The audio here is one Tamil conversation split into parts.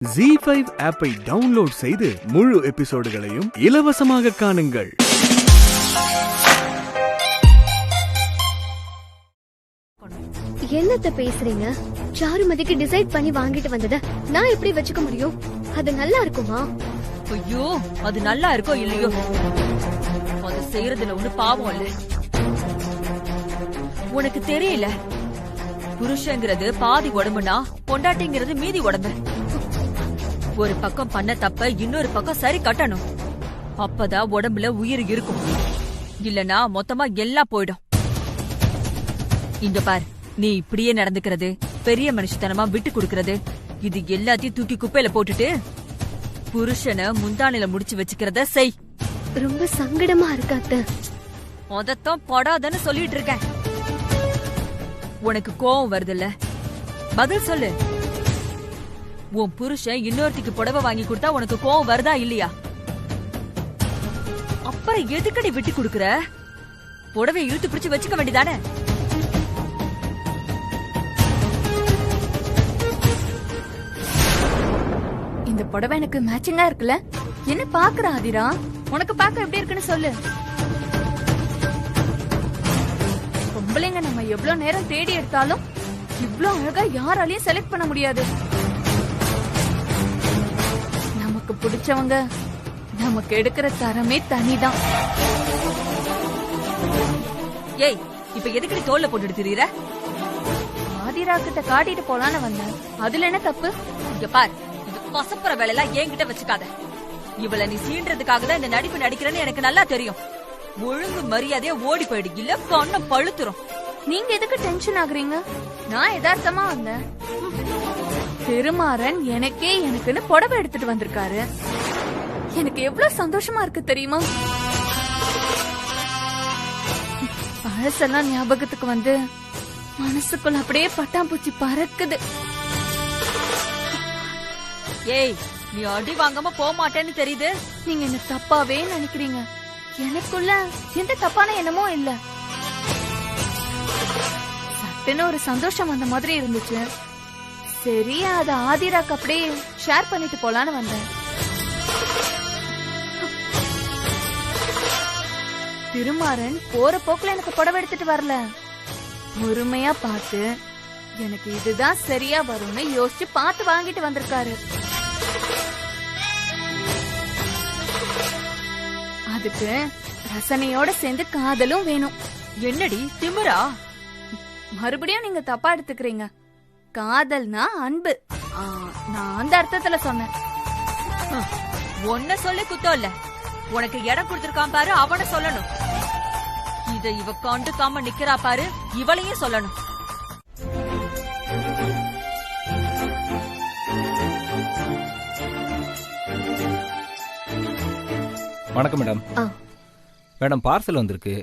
ZEE5 ஆப்பை டவுன்லோட் செய்து முழு எபிசோடுகளையும் இலவசமாக காணுங்கள். என்னத்த பேசுறீங்க? சாருமதிக்கு டிசைட் பண்ணி வாங்கிட்டு வந்தத நான் எப்படி வச்சுக்க முடியும்? அது நல்லா இருக்குமா? ஐயோ, அது நல்லா இருக்கோ இல்லையோ, அது செய்யறதுல ஒண்ணு பாவம் இல்ல. உனக்கு தெரியல, புருஷங்கிறது பாதி உடம்புனா பொண்டாட்டிங்கிறது மீதி உடம்பு. ஒரு பக்கம் பண்ண தப்ப இன்னொரு பக்கம் சரி கட்டணும். அப்பதான் உடம்புல உயிர் இருக்கும். இல்லனா மொத்தமா எல்லாம் போயிடும். இங்க பார், நீ இப்படியே நடந்துக்கிறது, பெரிய மனுஷத்தனமா விட்டு கொடுக்கறது, இது எல்லாத்தையும் தூக்கி குப்பையில போட்டுட்டு புருஷனை முந்தானில முடிச்சு வச்சுக்கிறத செய். ரொம்ப சங்கடமா இருக்காத்த. அதத்தான் படாதன்னு சொல்லிட்டு இருக்கேன். உனக்கு கோவம் வருதுல்ல, பதில் சொல்லு. உன் புருஷன் இன்னொருத்திக்கு புடவை வாங்கி கொடுத்தா உனக்கு கோவம் வருதா இல்லையா? அப்புறம் எதுக்கடி விட்டு கொடுக்கற? புடவை இழுத்து பிடிச்சு வச்சுக்க வேண்டியதானே? இந்த புடவை எனக்கு மேட்சிங்கா இருக்குல்ல? என்ன பாக்குற ஆதிரா? உனக்கு பாக்க எப்படி இருக்குன்னு சொல்லு. பொம்பளைங்க நம்ம எவ்வளவு நேரம் தேடி எடுத்தாலும் இவ்ளோ அழகா யாராலையும் செலக்ட் பண்ண முடியாது. நமக்கு பிடிச்சவங்க நமக்கு எடுக்கிற தரமே தனிதான். ஏய், இப்ப எதுக்கடி தோல்ல போட்டுட்டு திரியற? ஆதிரா கிட்ட காட்டிட்டு போலான்னு வந்தேன். அதுல என்ன தப்பு? இங்க பார், இது பசப்புற வேலையெல்லாம் என்கிட்ட வச்சுக்காத. இவள நீ சீன்றதுக்காக தான் இந்த நடிப்பு நடிக்கிறேன்னு எனக்கு நல்லா தெரியும். ஒழுங்கு மரியாதையா ஓடி போயிடு, இல்ல கண்ணம் பழுத்துரும். நீங்க எதுக்கு டென்ஷன் ஆகுறீங்க? நான் யதார்த்தமா வந்தேன். திருமாறன் எனக்குன்னு புடவை எடுத்துட்டு வந்திருக்காரு. எனக்கு எவ்வளவு சந்தோஷமா இருக்கு தெரியுமா? பழசெல்லாம் ஞாபகத்துக்கு வந்து மனசுக்குள்ள அப்படியே பட்டாம்பூச்சி பறக்குது. ஏய், நீ அடி வாங்காம போக மாட்டேன்னு தெரியுது. நீங்க என்ன தப்பாவே நினைக்கிறீங்க. எனக்குள்ள எந்த தப்பான எண்ணமோ இல்ல. சட்டுன்னு ஒரு சந்தோஷம் வந்த மாதிரி இருந்துச்சு. சரி, அத ஆதிராக்கு அப்படியே ஷேர் பண்ணிட்டு போலான்னு வந்தேன். திருமாறன் போற போக்குல எனக்கு புடவை எடுத்துட்டு வரல. பொறுமையா பார்த்து எனக்கு இதுதான் சரியா வரும்னு யோசிச்சு பார்த்து வாங்கிட்டு வந்திருக்காரு. அதுக்கு ரசனையோட சேர்ந்து காதலும் வேணும். என்னடி திமிரா? மறுபடியும் நீங்க தப்பா எடுத்துக்கிறீங்க. காதல்னா அன்பு. நான் அந்த அர்த்தத்துல சொன்னேன். ஒன்ன சொல்லி குத்தம் இல்ல. உனக்கு இடம் கொடுத்திருக்கான் பாரு, அவன சொல்லணும். இத இவ கண்டுக்காம நிக்கிறா பாரு, இவளையும் சொல்லணும். வணக்கம் மேடம். மேடம், பார்சல் வந்திருக்கு.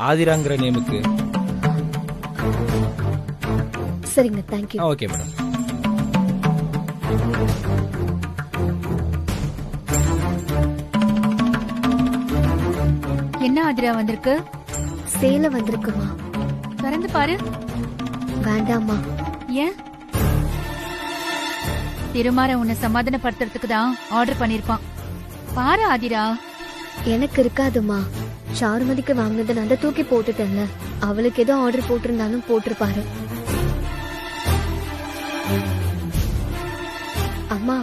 ஆதிராங்கிற நேமுக்கு. சரிங்க, தேங்க்யூ. Okay madam. என்ன ஆதிரா வந்திருக்கு? சேல வந்திருக்குமா? திறந்து பாரு. வேண்டாமா? ஏன்? திருமாற உன்னை சமாதானப்படுத்துறதுக்கு தான் ஆர்டர் பண்ணிருப்பான். பாரு ஆதிரா. எனக்கு இருக்காதுமா. சாருமதிக்கு வாங்கினதை நான் தான் தூக்கி போட்டுட்டேன்ல. அவளுக்கு ஏதோ ஆர்டர் போட்டிருந்தாலும் போட்டிருப்பாரு. அம்மா,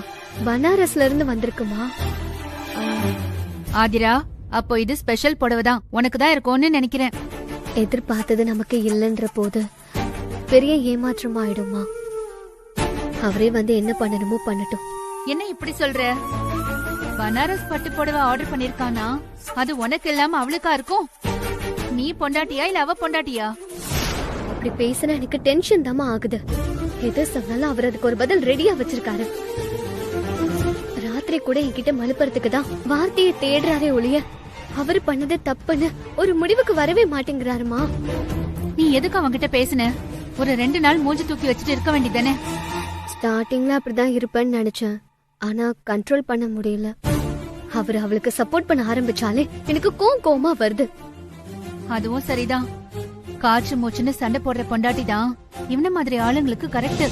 பனாரஸ்ல இருந்து வந்திருக்குமா? ஆதிரா, அப்போ இது ஸ்பெஷல் புடவை தான். உனக்கு தான் இருக்கும்னு நினைக்கிறேன். எதிர்பார்த்தது நமக்கு இல்லைன்ற போது பெரிய ஏமாற்றம் ஆயிடுமா? அவரே வந்து என்ன பண்ணணுமோ பண்ணட்டும். என்ன இப்படி சொல்ற? பனாரஸ் பட்டு புடவை ஆர்டர் பண்ணிருக்கானா? அது உனக்கு இல்லாம அவளுக்கா இருக்கும்? நீ பொண்டாட்டியா இல்ல அவ பொண்டாட்டியா? அப்படி பேசினா எனக்கு டென்ஷன் தாமா ஆகுது. எது சொன்னாலும் அவர் அதுக்கு ஒரு பதில் ரெடியா வச்சிருக்காரு. ராத்திரி கூட என்கிட்ட மலுப்புறதுக்கு தான் வார்த்தையை தேடுறாரே ஒழிய அவர் பண்ணது தப்புன்னு ஒரு முடிவுக்கு வரவே மாட்டேங்கிறாருமா. நீ எதுக்கு அவங்கிட்ட பேசுன? ஒரு 2 நாள் மூஞ்சி தூக்கி வச்சுட்டு இருக்க வேண்டியதானே? ஸ்டார்டிங்ல அப்படிதான் இருப்பேன்னு நினைச்சேன். ஆனா கண்ட்ரோல் பண்ண முடியல. அவர் அவளுக்கு சப்போர்ட் பண்ண ஆரம்பிச்சாலே எனக்கு கோவமா வருது. அதுவும் சரிதான். காற்று மூச்சுன்னு சண்டை போடுற பொண்டாட்டி தான் இவன மாதிரி ஆளுங்களுக்கு கரெக்ட்.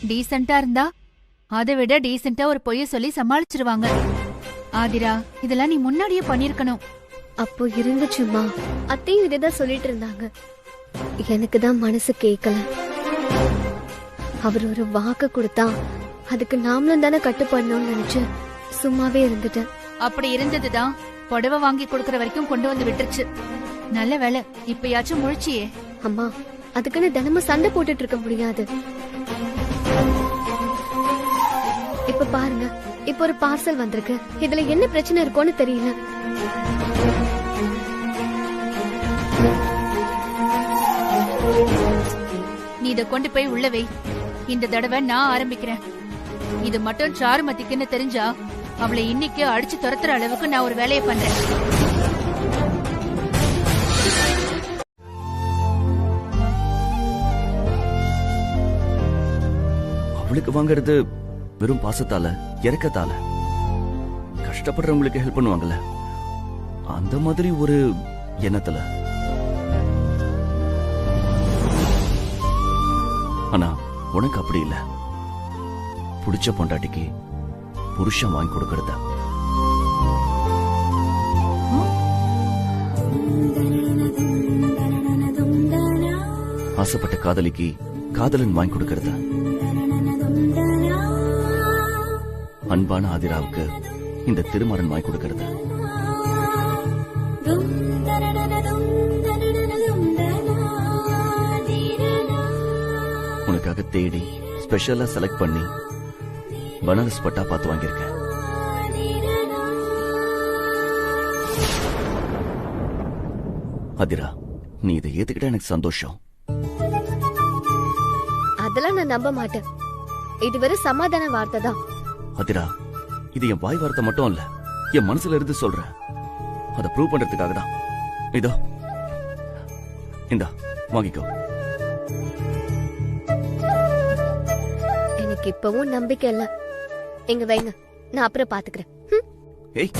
டீசென்ட்டா இருந்தா அதை விட டீசெண்டா ஒரு பொய்ய சொல்லி சமாளிச்சிருவாங்க. ஆதிரா, இதெல்லாம் நீ முன்னாடியே பண்ணிருக்கணும். அப்போ இருந்துச்சுமா, அத்தையும் இதேதான் சொல்லிட்டு இருந்தாங்க. எனக்கு தான் மனசு கேட்கல. அவர் ஒரு வாக்கு கொடுத்தா அதுக்கு நாமளும் தானே கட்டுப்படணும்னு நினைச்சு சும்மாவே இருந்துட்டேன். அப்படி இருந்ததுதான் புடவை வாங்கி கொடுக்கற வரைக்கும் கொண்டு வந்து விட்டுருச்சு. நல்ல வேலை, இப்பயாச்சும் முழிச்சியே. அம்மா, அதுக்குன்னு தினமும் சண்டை போட்டுட்டு இருக்க முடியாது. இப்ப பாருங்க, இப்ப ஒரு பார்சல் வந்திருக்கு. இதுல என்ன பிரச்சனை இருக்கும்னு தெரியல. நீ இத கொண்டு போய் உள்ள வை. இந்த தடவை நான் ஆரம்பிக்கிறேன். இது மட்டும் சாருமதிக்குன்னு தெரிஞ்சா அவளை இன்னைக்கு அடிச்சு துரத்துற அளவுக்கு நான் ஒரு வேலையை பண்றேன். அவளுக்கு வாங்கறது வெறும் பாசத்தால, இறக்கத்தால. கஷ்டப்படுறவங்களுக்கு ஹெல்ப் பண்ணுவாங்கல்ல, அந்த மாதிரி ஒரு எண்ணத்துல. ஆனா உனக்கு அப்படி இல்ல. புடிச்ச பொண்டாட்டிக்கு புருஷன் வாங்கி கொடுக்கறத. ஆசைப்பட்ட காதலிக்கு காதலன் வாங்கி கொடுக்கறத. அன்பான ஆதிராவுக்கு இந்த திருமாறன் வாங்கி கொடுக்கறது. உனக்காக தேடி ஸ்பெஷலா செலக்ட் பண்ணி பனாரஸ் பட்டா பார்த்து வாங்கியிருக்கேன். ஆதிரா, நீ இதை ஏத்துக்கிட்ட எனக்கு சந்தோஷம். அதெல்லாம் நான் நம்ப மாட்டேன். இது வெறும் சமாதான வார்த்தை தான். அதிரா, இது என் வாய் வார்த்தை மட்டும் இல்ல, என் மனசுல இருந்து சொல்றேன். அதை ப்ரூவ் பண்றதுக்காக தான். இதோ இந்தா, வாங்கிக்கோ. எனக்கு இப்பவும் நம்பிக்கை இல்ல. எங்க வைங்க, நான் அப்புறம் பாத்துக்கிறேன். ஏய்,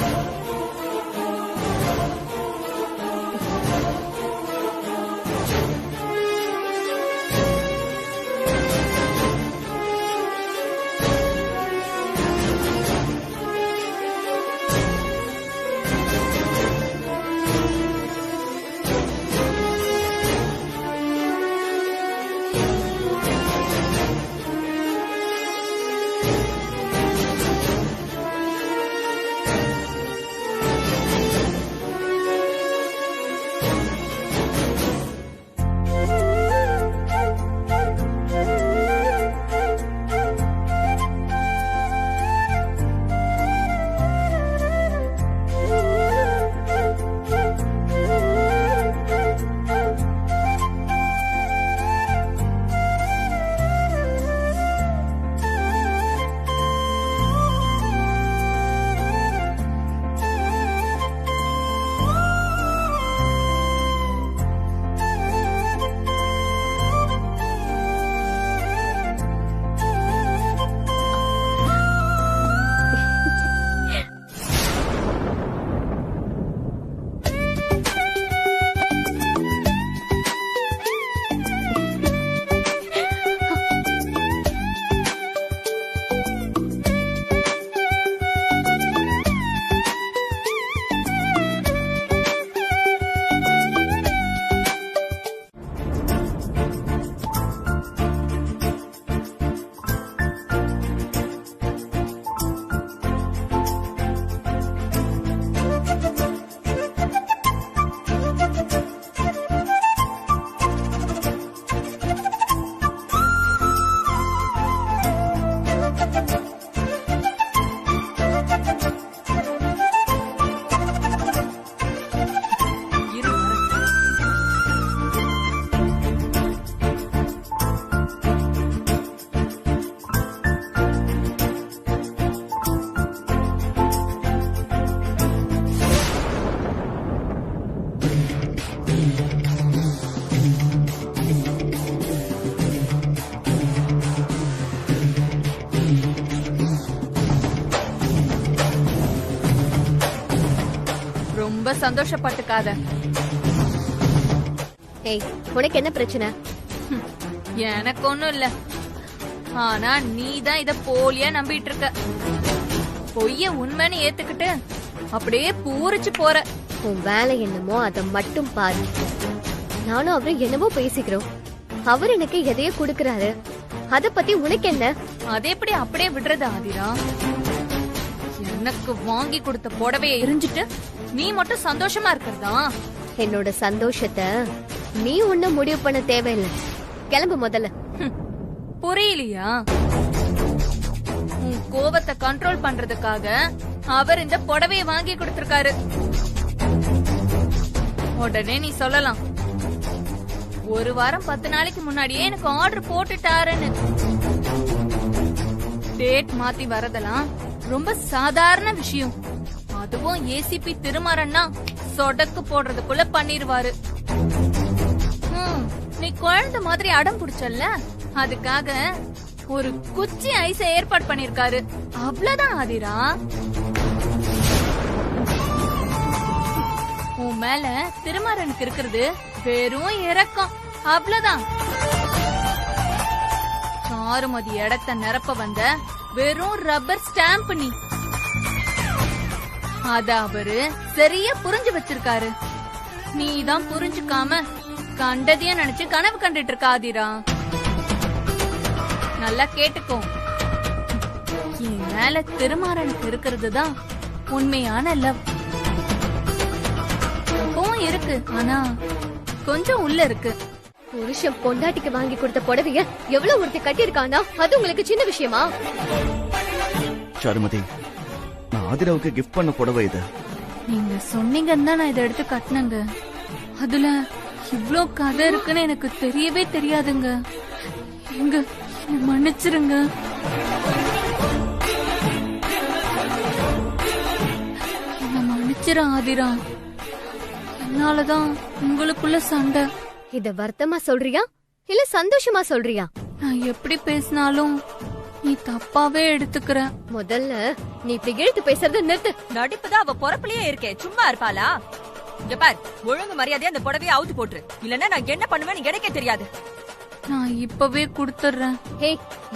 ரொம்ப சந்தோஷப்பட்டுக்காத. ஏய், உனக்கு என்ன பிரச்சனை? எனக்கு ஒண்ணும் இல்ல. ஆனா நீ தான் இத போலியா நம்பிட்டு இருக்க. பொய்ய உண்மைன்னு ஏத்துக்கிட்டு அப்படியே பூரிச்சு போற. உன் வேலை என்னமோ அதை மட்டும் பாரு. நானும் அவரும் என்னமோ பேசிக்கிறோம். அவர் எனக்கு எதையோ கொடுக்கறாரு. அத பத்தி உனக்கு என்ன? அது எப்படி அப்படியே விடுறது ஆதிரா? எனக்கு வாங்கி கொடுத்த புடவையை எரிஞ்சிட்டு நீ மட்டும் சந்தோஷமா இருக்கிறதா? என்னோட சந்தோஷத்தை நீ ஒன்னும் முடிவு பண்ண தேவையில்லை. கிளம்பு முதல்ல. புரியலையா? உன் கோவத்தை கண்ட்ரோல் பண்றதுக்காக அவர் இந்த புடவையை வாங்கி கொடுத்திருக்காரு. உடனே நீ சொல்லலாம், ஒரு வாரம் 10 நாளைக்கு முன்னாடியே எனக்கு ஆர்டர் போட்டுட்டாருன்னு. டேட் மாத்தி வரதெல்லாம் ரொம்ப சாதாரண விஷயம். அதுவும் ஏசிபி திருமாறன்னா சொடக்கு போடுறதுக்குள்ள பண்ணிருவாரு. நீ குழந்தை மாதிரி அடம் புடிச்சல்ல, அதுக்காக ஒரு குச்சி ஐஸ ஏற்பாடு பண்ணிருக்காரு. அவ்வளவுதான் ஆதிரா. உன் மேல திருமாறனுக்கு இருக்கிறது வெறும் இரக்கம், அவ்வளவுதான். சாருமதி இடத்த நிரப்ப வந்த வெறும் ரப்பர் ஸ்டாம்ப் நீ. அத அவரு சரியா புரிஞ்சு வச்சிருக்காரு. நீதான் புரிஞ்சுக்காம கண்டதைய நினைச்சு கனவு கண்டுட்டு இருக்க ஆதிரா. நல்லா கேட்டுக்கோ, என் மேல திருமாறனுக்கு இருக்கிறது தான் உண்மையான லவ். இருக்கு, ஆனா கொஞ்சம் உள்ள இருக்கு. புருஷன் பொண்டாட்டிக்கு வாங்கி கொடுத்த புடவைய எவ்வளவு ஒருத்தி கட்டியிருக்கானா? அது உங்களுக்கு சின்ன விஷயமா? சாருமதி, நான் ஆதிராவுக்கு கிஃப்ட் பண்ண புடவை இது. நீங்க சொன்னீங்கன்னா நான் இதை எடுத்து கட்டினங்க. அதுல இவ்ளோ கதை இருக்குன்னு எனக்கு தெரியவே தெரியாதுங்க. எங்க மன்னிச்சிருங்க. என்ன மன்னிச்சிர ஆதிரா. என்னாலதான் உங்களுக்குள்ள சண்டை. இத வருத்தமா சொல்றியா இல்ல சந்தோஷமா சொல்றியா? நான் எப்படி பேசினாலும் நீ தப்பாவே எடுத்துக்கிற. முதல்ல நீ இப்படி இழுத்து பேசுறத நிறுத்து. நடிப்புதான் அவ பொறப்புலயே இருக்கே, சும்மா இருப்பாளா? இங்க பார், ஒழுங்கு மரியாதையா அந்த புடவையை அவுத்து போட்டுரு. இல்லன்னா நான் என்ன பண்ணுவேன்னு எனக்கே தெரியாது. நான் இப்பவே கொடுத்துறேன். ஹே,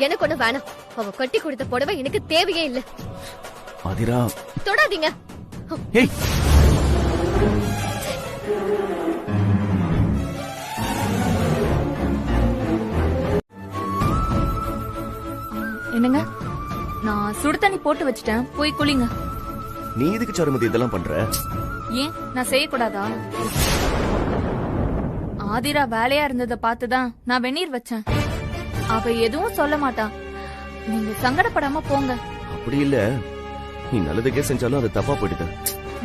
எனக்கு ஒண்ணு வேணாம். அவ கட்டி கொடுத்த புடவை எனக்கு தேவையே இல்ல. ஆதிரா, தொடாதீங்க. ஏய், என்னங்க, நான் சுடு தண்ணி போட்டு வச்சிட்டேன், போய் குளிங்க. நீ எதுக்கு சாருமதி இதெல்லாம் பண்ற? ஏன் நான் செய்யக்கூடாதா? ஆதிரா வேலையா இருந்தத பார்த்துதான் நான் வெந்நீர் வச்சேன். அவ எதுவும் சொல்ல மாட்டா. நீங்க சங்கடப்படாம போங்க. அப்படி இல்ல, நீ நல்லதுக்கே செஞ்சாலும் அது தப்பா போயிடுது.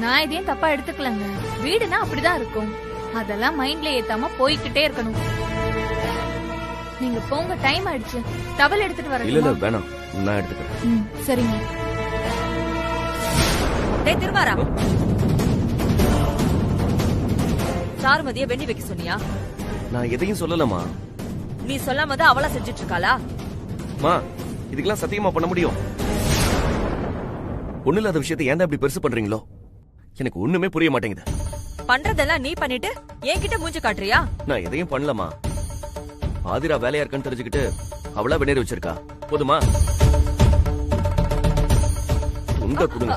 நான் இதையும் தப்பா எடுத்துக்கலங்க. வீடுனா அப்படிதான் இருக்கும். அதெல்லாம் மைண்ட்ல ஏத்தாம போய்கிட்டே இருக்கணும். நீங்க போங்க, டைம் ஆயிடுச்சு. டவல் எடுத்துட்டு இல்ல வரீங்களா? இல்ல வேணாம், நான் எடுத்துக்கிறேன். சரிங்க. டேய் திருமாறா, சாருமதிய வெண்ணி வைக்க சொன்னியா? நான் எதையும் சொல்லலமா. நீ சொல்லாம தான் அவளா செஞ்சுட்டு இருக்காளா? மா, இதுக்கெல்லாம் சத்தியமா பண்ண முடியும்? ஒண்ணு இல்லாத விஷயத்தை ஏன்டா இப்படி பெருசு பண்றீங்களோ? எனக்கு ஒண்ணுமே புரிய மாட்டேங்குது. பண்றதெல்லாம் நீ பண்ணிட்டு என்கிட்ட மூஞ்சி காட்டுறியா? நான் எதையும் பண்ணலமா. ஆதிரா வேலையா இருக்கான்னு தெரிஞ்சுக்கிட்டு அவளா வெந்நீர் வச்சிருக்கா. போதுமா? உங்க கொடுங்க.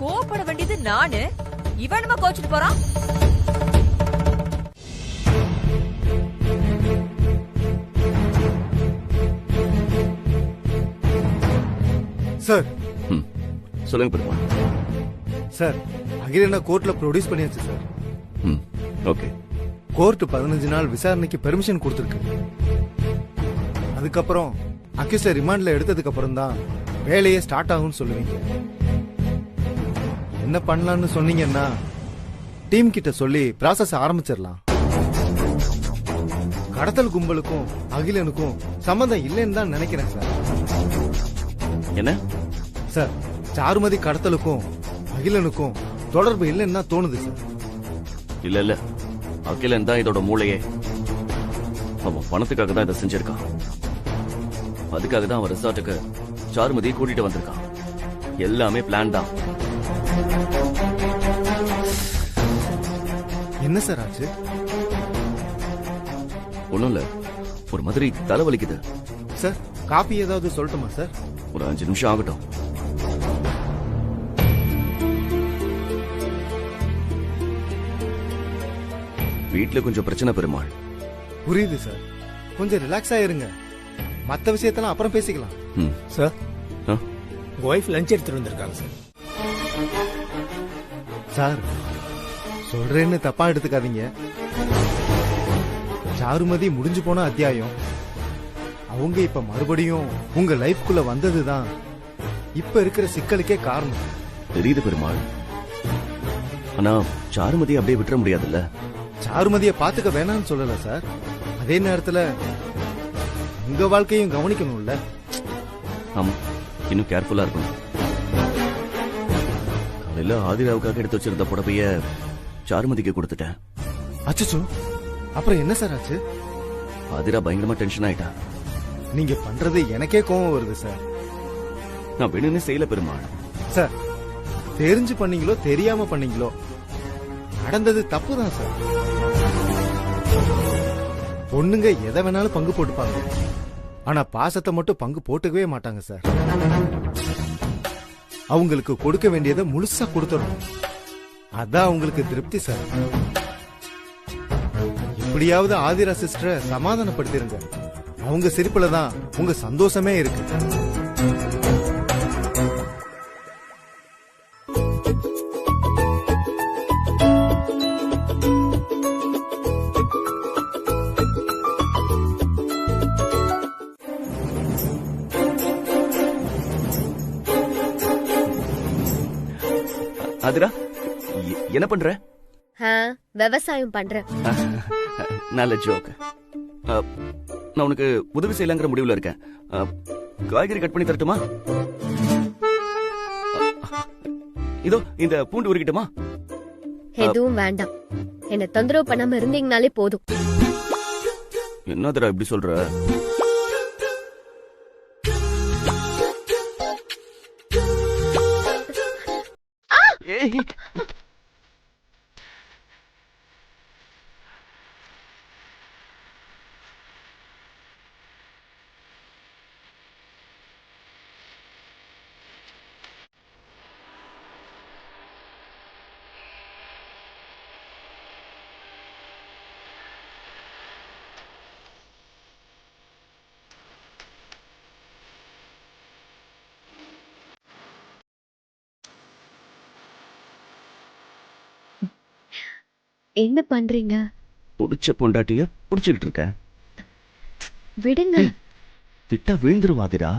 கோபப்பட வேண்டியது நானு, இவனுமா கோச்சிட்டு போறான். சார், சொல்லுங்க பெருமா. சார், அகிலனா கோர்ட்ல ப்ரொடியூஸ் பண்ணியாச்சு சார். ஓகே. கோர்ட் 15 நாள் விசாரணைக்கு பெர்மிஷன் கொடுத்திருக்கு. அதுக்கப்புறம் அக்யூஸ்ல ரிமாண்ட்ல எடுத்ததுக்கு அப்புறம் தான் வேலையே ஸ்டார்ட் ஆகும்னு சொல்லுவீங்க. என்ன பண்ணலாம்னு சொன்னீங்கன்னா டீம் கிட்ட சொல்லி ப்ராசஸ் ஆரம்பிச்சிடலாம். கடத்தல் கும்பலுக்கும் அகிலனுக்கும் சம்பந்தம் இல்லைன்னு தான் நினைக்கிறேன் சார். என்ன சார், சாருமதி கடத்தலுக்கும் அகிலனுக்கும் தொடர்பு இல்லைன்னு தான் தோணுது சார். இல்ல இல்ல, அகிலன் தான் இதோட மூளையே. அவன் பணத்துக்காக தான் இதை செஞ்சிருக்கான். அதுக்காக தான் அவன் ரிசார்ட்டுக்கு சாருமதியை கூட்டிட்டு வந்திருக்கான். எல்லாமே பிளான் தான். என்ன சார் ஆச்சு? ஒண்ணும் இல்ல, ஒரு மாதிரி தலைவலிக்குது. சார் காபி ஏதாவது சொல்லட்டுமா சார்? ஒரு 5 நிமிஷம் ஆகட்டும். வீட்டுல கொஞ்சம் பிரச்சனை பெருமாள். புரியுது சார், கொஞ்சம் ரிலாக்ஸா இருங்க. மத்த விஷயத்தெல்லாம் அப்புறம் பேசிக்கலாம். சார் ஆ? உங்க ஒய்ஃப் லஞ்ச் எடுத்துட்டு வந்திருக்காங்க சார். சார் சொல்றேன்னு தப்பா எடுத்துக்காதீங்க. சாருமதி முடிஞ்சு போன அத்தியாயம். அவங்க இப்ப மறுபடியும் உங்க லைஃப்குள்ள வந்ததுதான் இப்ப இருக்கிற சிக்கலுக்கே காரணம். தெரியுது பெருமாள், ஆனா சாருமதி அப்படியே விட்டுற முடியாதுல்ல. சாருமதியை பாத்துக்க வேணாம்னு சொல்லல சார். அதே நேரத்துல உங்க வாழ்க்கையும் கவனிக்கணும்ல. ஆமா, இன்னும் கேர்ஃபுல்லா இருக்கணும். காலையில ஆதிராவுக்காக எடுத்து வச்சிருந்த புடவைய சாருமதிக்கு கொடுத்துட்டேன். அச்சச்சோ, அப்புறம் என்ன சார் ஆச்சு? ஆதிரா பயங்கரமா டென்ஷன் ஆயிட்டா. நீங்க பண்றது எனக்கே கோவம் வருது சார். நான் வேணும்னு செய்யல பெருமாள். சார் தெரிஞ்சு பண்ணீங்களோ தெரியாம பண்ணீங்களோ நடந்தது தப்புதான் சார். பொண்ணுங்க எதை வேணாலும் பங்கு போட்டுப்பாங்க, ஆனா பாசத்தை மட்டும் பங்கு போட்டுக்கவே மாட்டாங்க சார். அவங்களுக்கு கொடுக்க வேண்டியதை முழுசா கொடுத்துடணும். அதான் அவங்களுக்கு திருப்தி சார். எப்படியாவது ஆதிரா சிஸ்டரை சமாதானப்படுத்திருங்க. அவங்க சிரிப்புல தான் உங்க சந்தோஷமே இருக்கு. ஆதிரா, என்ன பண்ற? விவசாயம் பண்றேன். நல்ல ஜோக். நான் உனக்கு உதவி செய்யலாங்கிற முடிவுல இருக்கேன். காய்கறி கட் பண்ணி தரட்டுமா? இதோ இந்த பூண்டு உருக்கிட்டுமா? எதுவும் வேண்டாம், என்ன தொந்தரவு பண்ணாம இருந்தீங்கனாலே போதும். என்னதுடா இப்படி சொல்ற? ஏய், என்ன பண்றீங்க? புடிச்ச பொண்டாட்டிய புடிச்சுக்கிட்டு இருக்க. விடுங்க. திட்டா விழுந்துருவாதிரா.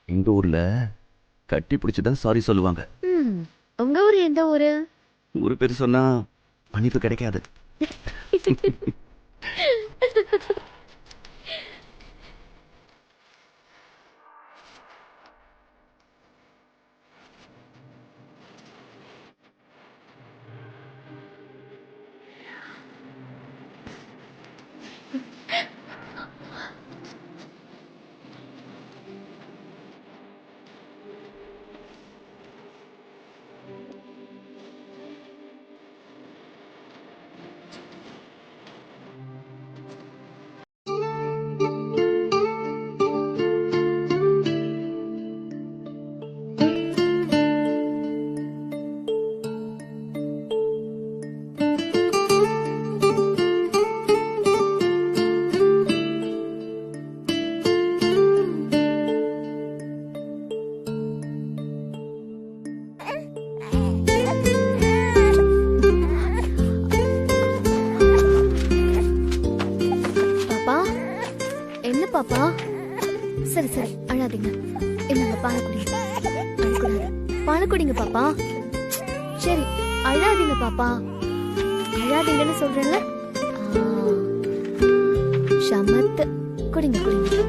எங்க ஊர்ல கட்டி பிடிச்சுதான் சாரி சொல்லுவாங்க. உங்க ஊர் எந்த ஊரு? ஊரு பேரு சொன்னா மன்னிப்பு கிடைக்காது. பாப்பா, சரி சரி அழாதீங்க. என்னங்க பால் குடிங்க. அழக்கூடாது. பால் குடிங்க பாப்பா. சரி அழாதீங்க பாப்பா. அழாதீங்கன்னு சொல்றேன்ல. சமத்து. குடிங்க குடிங்க.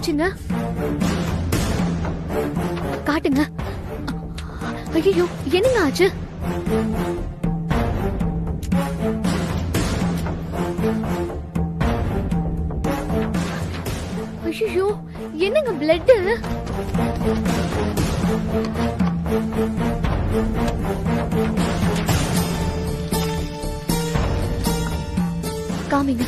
என்னாச்சுங்க? காட்டுங்க. ஐயோ, என்னங்க ஆச்சு? ஐயோ, என்னங்க பிளட்? காமிங்க.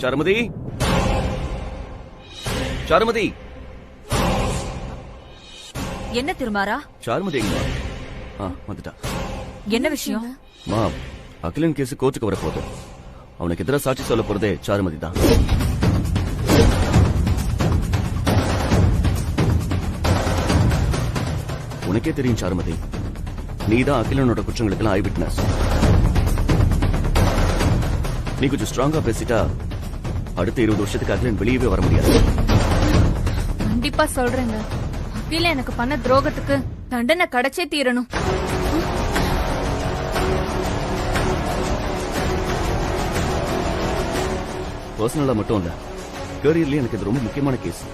சாருமதி, சாருமதி. என்ன திருமாரா? சாருமதி எங்க? வந்துட்டா. என்ன விஷயம்? மா, அகிலன் கேஸ் கோர்ட்டுக்கு வர போகுது. அவனுக்கு எதிராக சாட்சி சொல்ல போறதே சாருமதி தான். உனக்கே தெரியும் சாருமதி, நீதான் அகிலனோட குற்றங்களுக்கெல்லாம் ஐ விட்னஸ். நீ கொஞ்சம் ஸ்ட்ராங்கா பேசிட்டா அடுத்த 20 வருஷத்துக்கு அகிலன் வெளியவே வர முடியாது. கண்டிப்பா சொல்றேங்க, அகிலன் எனக்கு பண்ண துரோகத்துக்கு தண்டனை கிடைச்சே தீரணும். பர்சனலா மட்டும் இல்ல, கரியர்லயே எனக்கு இது ரொம்ப முக்கியமான கேஸ்.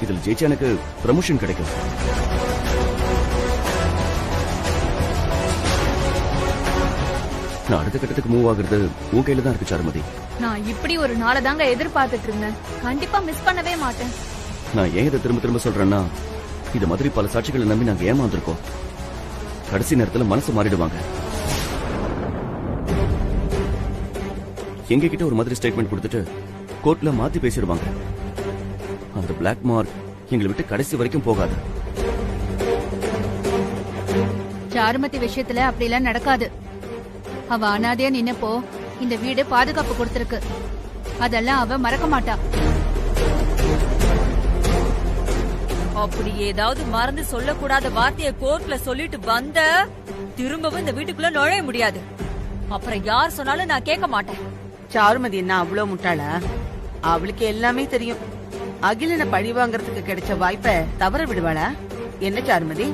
இதுல ஜெயிச்சா எனக்கு ப்ரமோஷன் கிடைக்கும். நான் அடுத்த கட்டத்துக்கு மூவ் ஆகுறது உன் கையில தான் இருக்கு சாருமதி. நான் இப்படி ஒரு நாளை தாங்க எதிர்பார்த்துட்டு இருந்தேன். கண்டிப்பா மிஸ் பண்ணவே மாட்டேன். நான் ஏன் இதை திரும்ப திரும்ப சொல்றேன்னா, இது மாதிரி பல சாட்சிகளை நம்பி நாங்க ஏமாந்துருக்கோம். கடைசி நேரத்துல மனசு மாறிடுவாங்க. எங்க கிட்ட ஒரு மாதிரி ஸ்டேட்மெண்ட் கொடுத்துட்டு கோர்ட்ல மாத்தி பேசிடுவாங்க. அந்த பிளாக் மார்க் எங்களை விட்டு கடைசி வரைக்கும் போகாது. சாருமதி விஷயத்துல அப்படி எல்லாம் நடக்காது. அவ அனாதையா நின்னப்போ இந்த வீடு பாதுகாப்பு கொடுத்திருக்கு. அதெல்லாம் அவ மறக்க மாட்டா. அப்படி ஏதாவது மறந்து சொல்லக்கூடாத வார்த்தையை கோர்ட்ல சொல்லிட்டு வந்த திரும்பவும் இந்த வீட்டுக்குள்ள நுழைய முடியாது. அப்புறம் யார் சொன்னாலும் நான் கேட்க மாட்டேன். சாருமதி என்ன அவ்வளவு முட்டாளா? அவளுக்கு எல்லாமே தெரியும். அகிலனை பழி வாங்கறதுக்கு கிடைச்ச வாய்ப்பை தவற விடுவாளா? என்ன சாருமதி,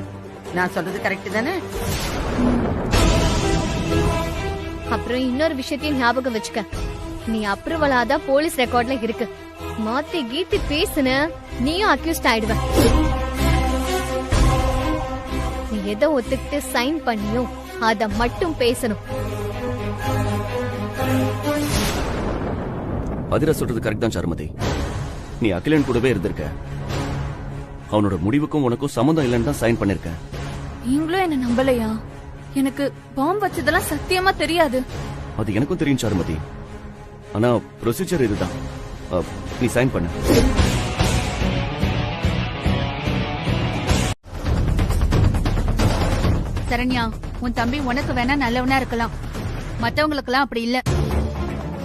நான் சொல்றது கரெக்ட் தானே? அப்புறம் இன்னொரு விஷயத்தையும் ஞாபகம் வச்சுக்க, நீ அப்ரூவலாத போலீஸ் ரெக்கார்ட்ல இருக்கு. மாத்தி கீத்தி பேசுன நீயும் அக்யூஸ்ட் ஆயிடுவ. நீ எதை ஒத்துக்கிட்டு சைன் பண்ணியோ அத மட்டும் பேசணும். அதிரா சொல்றது கரெக்ட் தான் சாருமதி. நீ அகிலன் கூடவே இருந்திருக்க. அவனோட முடிவுக்கும் உனக்கும் சம்மந்தம் இல்லைன்னு தான் சைன் பண்ணிருக்க. நீங்களும் என்ன நம்பலையா? எனக்கு பாம்பு வச்சதெல்லாம் சத்தியமா தெரியாது. அது எனக்கும் தெரியும் சாருமதி. ஆனா ப்ரொசீஜர் இதுதான். நீ சைன் பண்ணு. சரண்யா, உன் தம்பி உனக்கு வேணா நல்லவனா இருக்கலாம், மத்தவங்களுக்கெல்லாம் அப்படி இல்ல.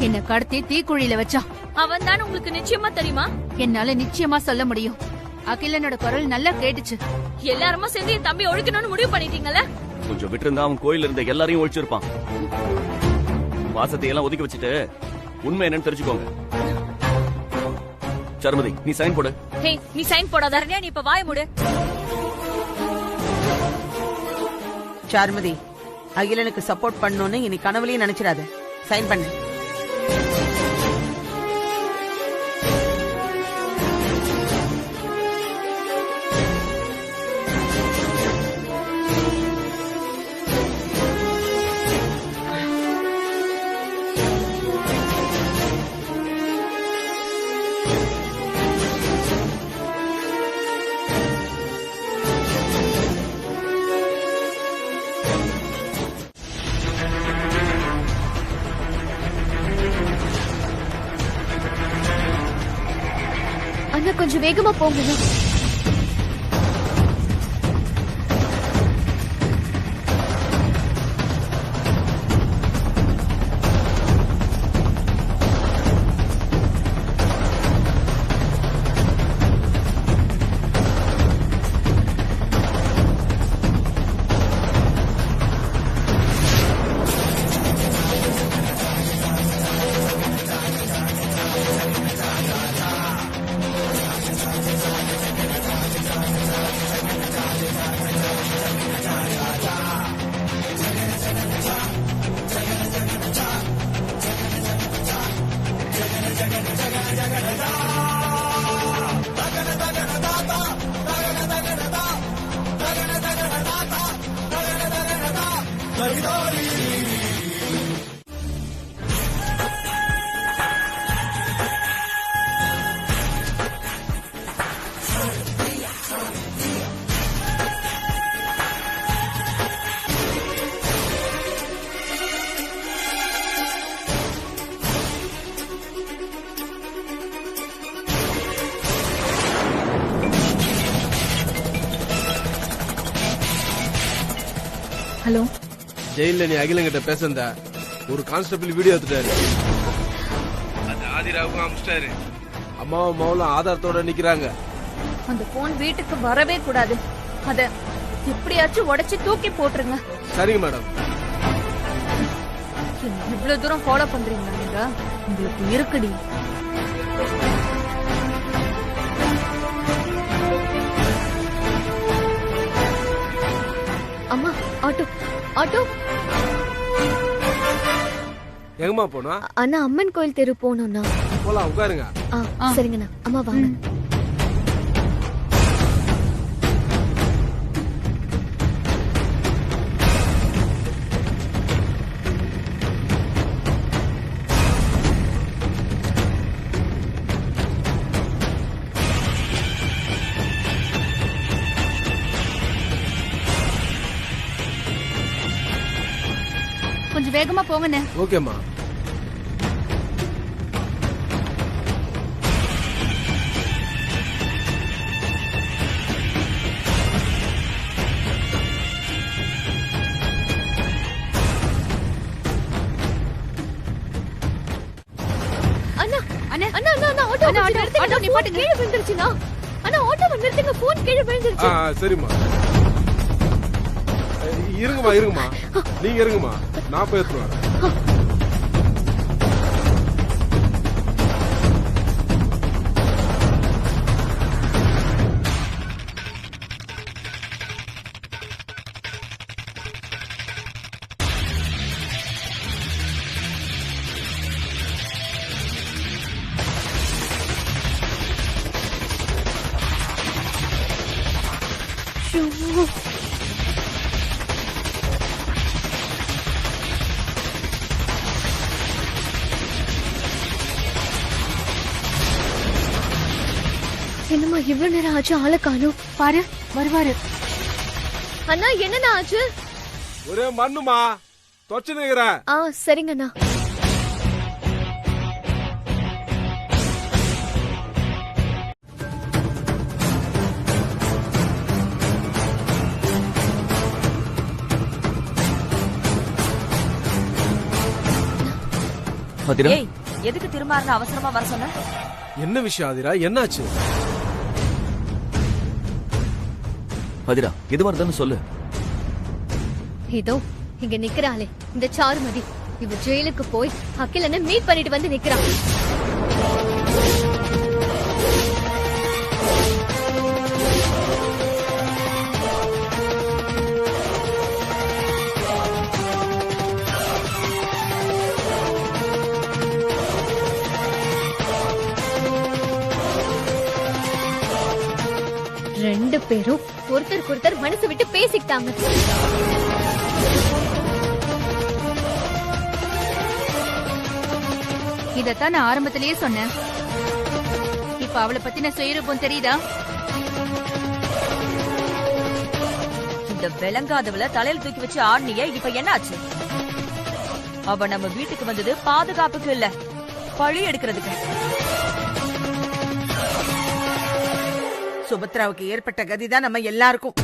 என்ன கடத்தி தீக்குழியில வச்சான். அவன் தான் உங்களுக்கு நிச்சயமா தெரியுமா? என்னால நிச்சயமா சொல்ல முடியும். அகிலனோட குரல் நல்லா கேட்டுச்சு. எல்லாருமா சேர்ந்து என் தம்பி ஒழிக்கணும்னு முடிவு பண்ணிட்டீங்கல்ல? கொஞ்சம் விட்டு இருந்தா அவன் கோயில இருந்த எல்லாரையும் ஒழிச்சிருப்பான். வாசத்தை எல்லாம் ஒதுக்கி வச்சுட்டு உண்மை என்னன்னு தெரிஞ்சுக்கோங்க. சாருமதி, நீ சைன் போடு. ஹே, நீ சைன் போடாத. நீ இப்ப வாய மூடு. சாருமதி, அகிலனுக்கு சப்போர்ட் பண்ணணும்னு இனி கனவுலயும் நினைச்சிடாத. சைன் பண்ணு. அண்ணா, கொஞ்சம் வேகமா போங்க. ஹலோ, ஜெயில நீ அகிலங்கிட்ட பேசுந்த ஒரு கான்ஸ்டபிள் வீடியோ எடுத்துட்டாரு. அது ஆதிராவுக்கும் அமிச்சிட்டாரு. அம்மாவும் மவுளும் ஆதாரத்தோட நிக்கிறாங்க. அந்த போன் வீட்டுக்கு வரவே கூடாது. அத எப்படியாச்சும் உடைச்சு தூக்கி போட்டுருங்க. சரிங்க மேடம். இவ்வளவு தூரம் ஃபாலோ பண்றீங்களா நீங்க? உங்களுக்கு இருக்குடி. அம்மா, ஆட்டோ ஆட்டோ. எங்கம்மா போனா? அண்ணா, அம்மன் கோயில் தெரு போகணும்ண்ணா. போலாம், உட்காருங்க. சரிங்கண்ணா. அம்மா வாங்க. கொஞ்சம் வேகமா போங்கண்ணே. ஓகேம்மா. அண்ணா அண்ணா அண்ணா அண்ணா ஆட்டோ நிறுத்துங்க. நிப்பாட்டுங்க. கீழே விழுந்துருச்சுண்ணா. அண்ணா ஆட்டோவை நிறுத்துங்க. போன் கீழே விழுந்துருச்சு. சரிம்மா. இருங்கம்மா. நீங்க இருங்கம்மா, நான் போய் எடுத்துட்டு வரேன். என்னம்மா இவ்வளவு நேரம் ஆச்சு, ஆளை காணோம். பாரு, வருவாரு. அண்ணா, என்னண்ணா ஆச்சு? ஒரே மண்ணுமா தொச்சு நிக்கிறேன். சரிங்கண்ணா. ஏய், எதுக்கு திரும்ப அவசரமா வர சொன்ன? என்ன விஷயம் ஆதிரா? என்னாச்சு? ஆதிரா, எதுவா இருந்தாலும் சொல்லு. இதோ இங்க நிக்கிறாளே இந்த சாருமதி. இவ ஜெயிலுக்கு போய் அகிலனை மீட் பண்ணிட்டு வந்து நிக்கிறான். ரெண்டு பேரும் ஒருத்தருக்கு ஒருத்தர் மனசு விட்டு பேசிக்கிட்டாங்க. இதத்தான் நான் ஆரம்பத்திலேயே சொன்னேன். இப்ப அவளை பத்தின சுயரூபம் தெரியுதா? இந்த விளங்காதவள தலையில தூக்கி வச்சு ஆடுனியே, இப்ப என்ன ஆச்சு? அவ நம்ம வீட்டுக்கு வந்தது பாதுகாப்புக்கு இல்ல, பழி எடுக்கிறதுக்கு. சுபத்ராவுக்கு ஏற்பட்ட கதிதான் நம்ம எல்லாருக்கும்.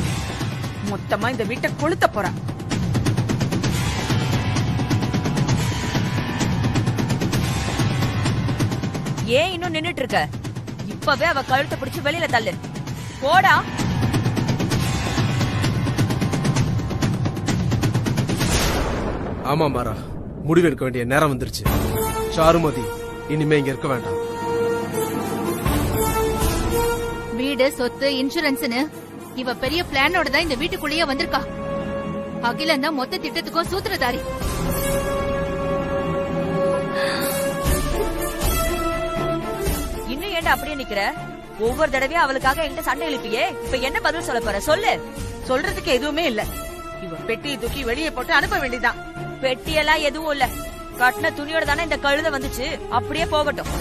மொத்தமா இந்த வீட்டை கொளுத்த போறா. ஏன் இன்னும் நின்னுட்டு இருக்க? இப்பவே அவ கழுத்தை பிடிச்சு வெளியில தள்ளு. போடா. ஆமா மாரா, முடிவெடுக்க வேண்டிய நேரம் வந்துருச்சு. சாருமதி இனிமே இங்க இருக்க வேண்டாம். வீடு, சொத்து, இன்சூரன்ஸ்னு இவ பெரிய பிளானோட தான் இந்த வீட்டுக்குள்ளேயே வந்திருக்கா. அகிலன் தான் மொத்த திட்டத்துக்கும் சூத்திரதாரி. இன்னும் ஏன்டா அப்படியே நிக்கிற? ஒவ்வொரு தடவையும் அவளுக்காக என்கிட்ட சண்டை எழுப்பியே, இப்ப என்ன பதில் சொல்ல போற? சொல்லு. சொல்றதுக்கு எதுவுமே இல்ல. இவ பெட்டியை தூக்கி வெளியே போட்டு அனுப்ப வேண்டியதான். பெட்டியெல்லாம் எதுவும் இல்ல, கட்டின துணியோட தானே இந்த கழுத வந்துச்சு, அப்படியே போகட்டும்.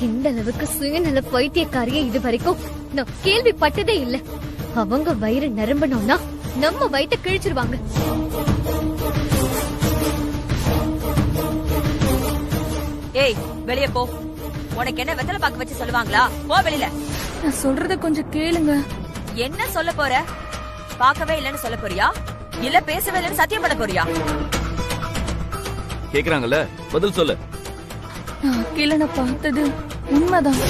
இந்த அளவுக்கு சுயநல பைத்தியக்காரிய இது வரைக்கும் நான் கேள்விப்பட்டதே இல்ல. அவங்க வயிறு நிரம்பணும்னா நம்ம வயித்தை கிழிச்சிருவாங்க. ஏய் வெளியே போ. உனக்கு என்ன வெத்தலை பாக்கு வச்சு சொல்லுவாங்களா? போ வெளியில. நான் சொல்றத கொஞ்சம் கேளுங்க. என்ன சொல்ல போற? பார்க்கவே இல்லன்னு சொல்ல போறியா, இல்ல பேசவே இல்லன்னு சத்தியம் பண்ண போறியா? கேக்குறாங்கல்ல, பதில் சொல்லு. நான் அகிலனை பார்த்தது உண்மைதான்.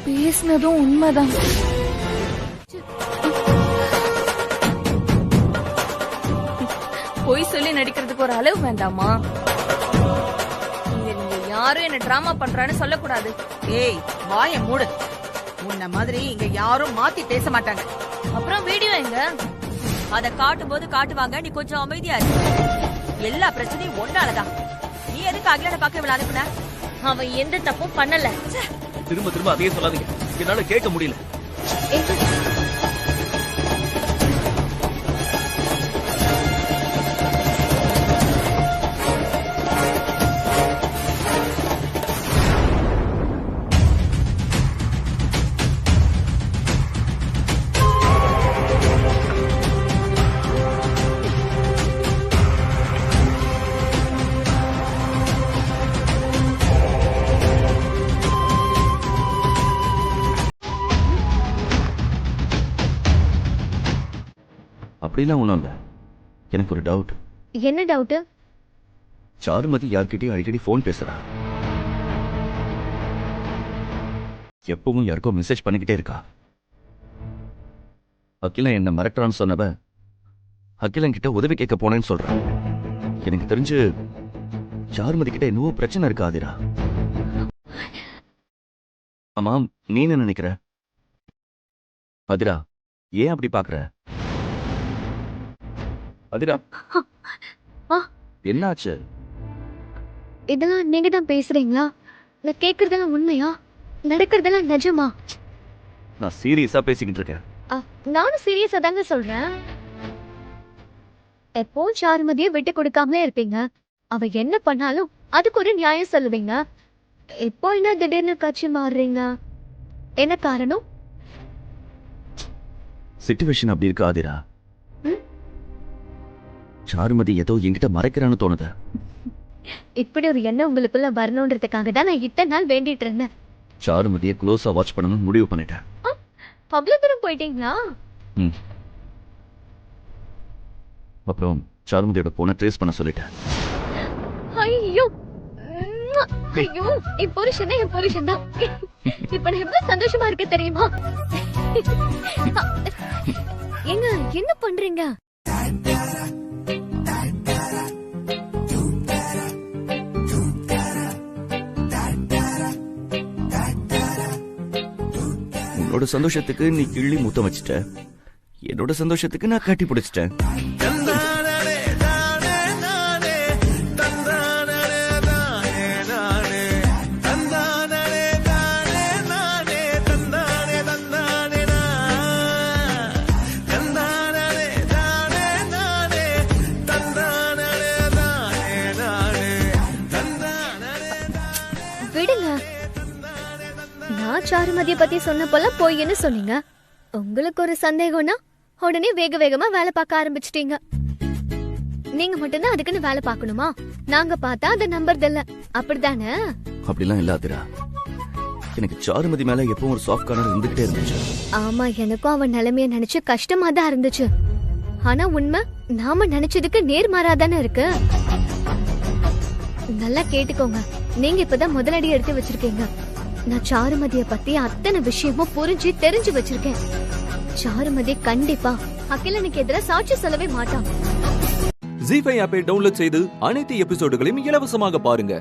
பேசினதும் உண்மைதான். பொய் சொல்லி நடிக்கிறதுக்கு ஒரு அளவு வேண்டாமா? நீங்க யாரும் என்ன டிராமா பண்றான்னு சொல்லக்கூடாது. ஏய் வாய மூடு. உன்ன மாதிரி இங்க யாரும் மாத்தி பேச மாட்டாங்க. அப்புறம் வீடியோ எங்க? அத காட்டும் போது காட்டுவாங்க, நீ கொஞ்சம் அமைதியா இரு. எல்லா பிரச்சனையும் ஒன்னாலதான். நீ எதுக்கு அகிலனை பார்க்க இவ்வளவு அனுப்புன? அவன் எந்த தப்பும் பண்ணல. திரும்ப திரும்ப அதையே சொல்லாதீங்க, என்னால கேட்க முடியல. அப்படிலாம் ஒண்ணும் இல்ல. எனக்கு ஒரு டவுட். என்ன டவுட்? சாருமதி யார்கிட்டயும் அடிக்கடி போன் பேசுறா. எப்பவும் யாருக்கோ மெசேஜ் பண்ணிக்கிட்டே இருக்கா. அகிலன் என்ன மிரட்டுறான்னு சொன்னவ அகிலன் கிட்ட உதவி கேட்க போனேன்னு சொல்றான். எனக்கு தெரிஞ்சு சாருமதி கிட்ட என்னவோ பிரச்சனை இருக்கா ஆதிரா. ஆமா, நீ என்ன நினைக்கிற? ஆதிரா, ஏன் அப்படி பாக்குற? அதிரா, என்னாச்சு? இதெல்லாம் நீங்க தான் பேசுறீங்களா? நான் கேக்குறதெல்லாம் உண்மையா? நடக்கிறதெல்லாம் நிஜமா? நான் சீரியஸா பேசிக்கிட்டு இருக்கேன். நானும் சீரியஸா தாங்க சொல்றேன். எப்போ சாருமதியை விட்டு கொடுக்காமலே இருப்பீங்க. அவ என்ன பண்ணாலும் அதுக்கு ஒரு நியாயம் சொல்லுவீங்க. எப்போ என்ன திடீர்னு கட்சி மாறுறீங்க? என்ன காரணம்? சிச்சுவேஷன் அப்படி இருக்கு ஆதிரா. சாருமதி ஏதோ என்கிட்ட மறைக்கிறான்னு தோணுது. இப்படி ஒரு எண்ணம் உங்களுக்குள்ள வரணும்ன்றதுக்காக தான் நான் இத்தனை நாள் வேண்டிட்டு இருந்தேன். சாருமதியை க்ளோஸா வாட்ச் பண்ணணும்னு முடிவு பண்ணிட்டேன். அவ்வளவு தூரம் போயிட்டீங்களா? அப்புறம் சாருமதியோட போனை ட்ரேஸ் பண்ண சொல்லிட்டேன். ஐயோ ஐயோ, என் புருஷன் என் புருஷன் தான். இப்ப நான் எவ்வளவு சந்தோஷமா இருக்க தெரியுமா? ஏங்க என்ன பண்றீங்க? உன்னோட சந்தோஷத்துக்கு நீ கிள்ளி முத்தம் வச்சிட்ட, என்னோட சந்தோஷத்துக்கு நான் கட்டி பிடிச்சிட்டேன். விடுங்க. நான் சாருமதியை பத்தி சொன்னப்பெல்லாம் பொய்ன்னு சொன்னீங்க. உங்களுக்கு ஒரு சந்தேகம்னா உடனே வேக வேகமா வேலை பார்க்க ஆரம்பிச்சிட்டீங்க. நீங்க மட்டும்தான் அதுக்குன்னு வேலை பார்க்கணுமா? நாங்க பார்த்தா அதை நம்புறதில்ல, அப்படித்தானே? அப்படிலாம் இல்ல ஆதிரா. எனக்கு சாருமதி மேல எப்பவும் ஒரு சாஃப்ட் கார்னர் இருந்துகிட்டே இருந்துச்சு. ஆமா, எனக்கும் அவன் நிலைமைய நினைச்சு கஷ்டமா தான் இருந்துச்சு. ஆனா உண்மை நாம நினைச்சதுக்கு நேர்மாறாதானே இருக்கு. நல்லா கேட்டுக்கோங்க, நீங்க இப்பதான் முதலடி எடுத்து வச்சிருக்கீங்க. நான் சாருமதிய பத்தி அத்தனை விஷயமும் புரிஞ்சு தெரிஞ்சு வச்சிருக்கேன். சாருமதி கண்டிப்பா அகிலனுக்கு எதிராக சாட்சி சொல்லவே மாட்டான். ஜீ5 ஆப்பை டவுன்லோட் செய்து அனைத்து எபிசோடுகளையும் இலவசமாக பாருங்க.